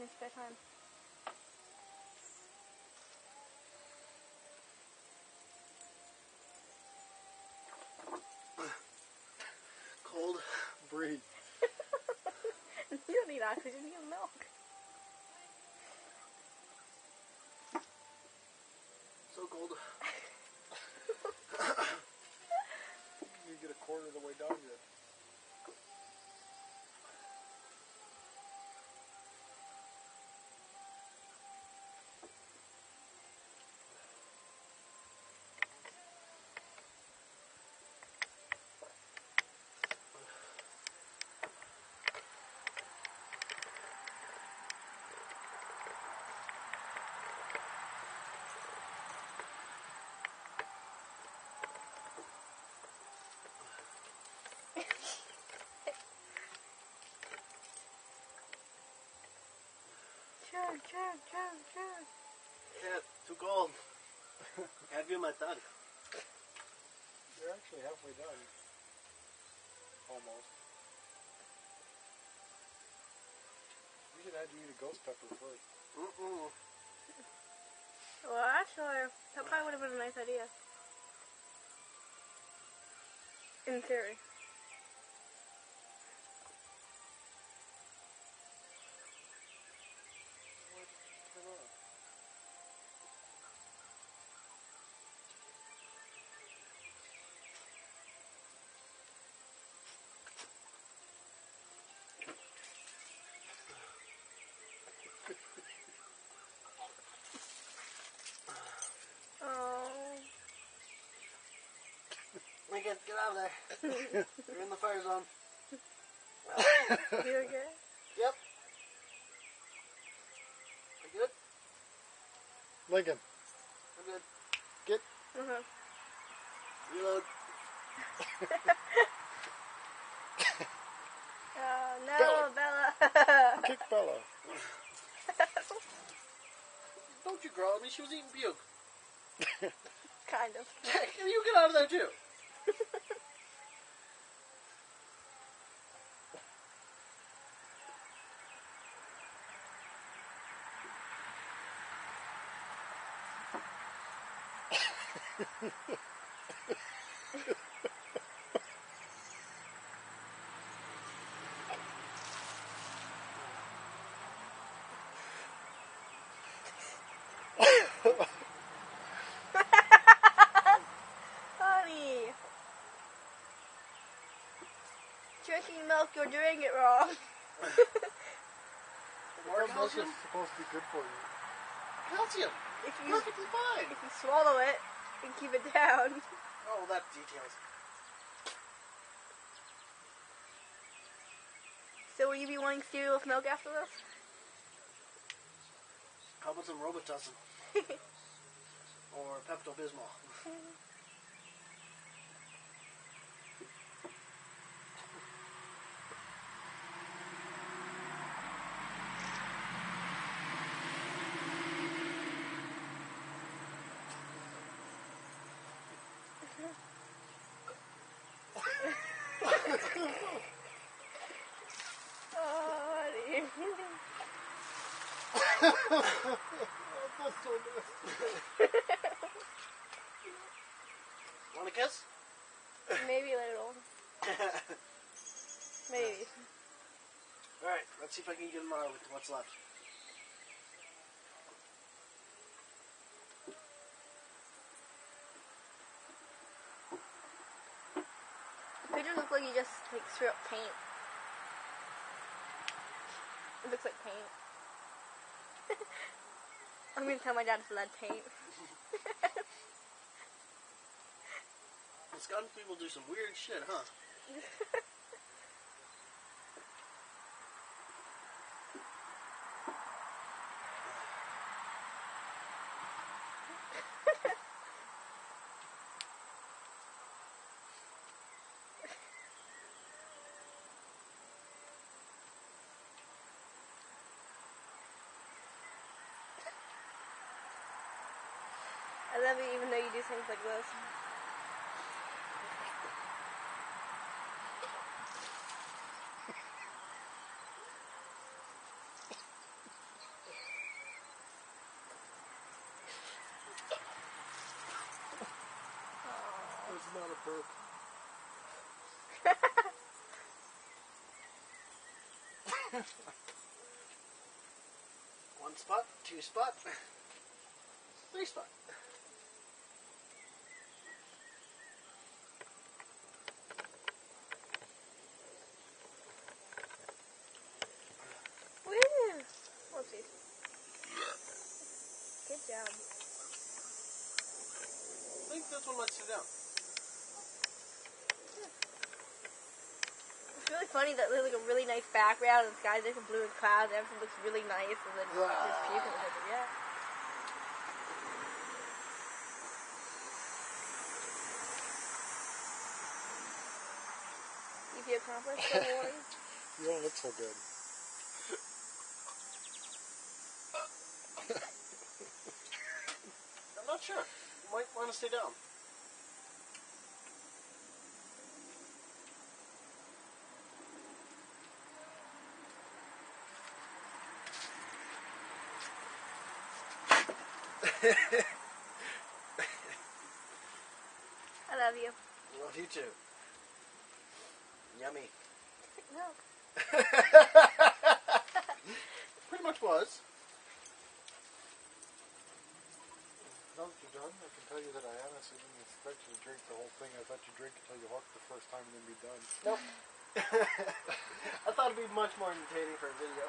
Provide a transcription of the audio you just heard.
your spare time? Cold breed. You don't need oxygen, you have milk. So cold. You get a quarter of the way down yet. Chug. Yeah, too cold. Can't feel my tongue. You're actually halfway done. Almost. We should have you eat a ghost pepper first. Well, actually, that probably would have been a nice idea. In theory. Turn on. Oh. Lincoln, get out of there. You're in the fire zone. You okay? Yep. You good? Lincoln, I'm good. get. Uh-huh. Reload. Oh, no, Bella. Bella. Kick Bella. Don't you growl at me, she was eating puke. Kind of. You get out of there too. Honey. Drinking milk, you're doing it wrong. More Milk is calcium? supposed to be good for you. Calcium. If you Perfectly fine. swallow it and keep it down. Oh, that details. So will you be wanting cereal with milk after this? How about some Robitussin? Or Pepto-Bismol? Oh, honey. That's so nasty. Want a kiss? Maybe a little. Maybe. Alright, let's see if I can get him out with what's left. The pictures look like you just like straight up paint. It looks like paint. I'm gonna tell my dad it's lead paint. Wisconsin people do some weird shit, huh? I love you even though you do things like this. burp. One spot, two spot, three spot. Woo! Whoopsies. Good job. I think this one might sit down. It's really funny that there's like a really nice background and the sky's like blue and clouds, and everything looks really nice, and then just puking with it. Yeah. You feel accomplished for the morning? You don't look so good. I'm not sure. You might want to stay down. I love you. Love you too. Yummy. No. Pretty much was. Now that you're done, I can tell you that I honestly didn't expect you to drink the whole thing. I thought you'd drink until you hooked the first time and then be done. Nope. I thought it'd be much more entertaining for a video.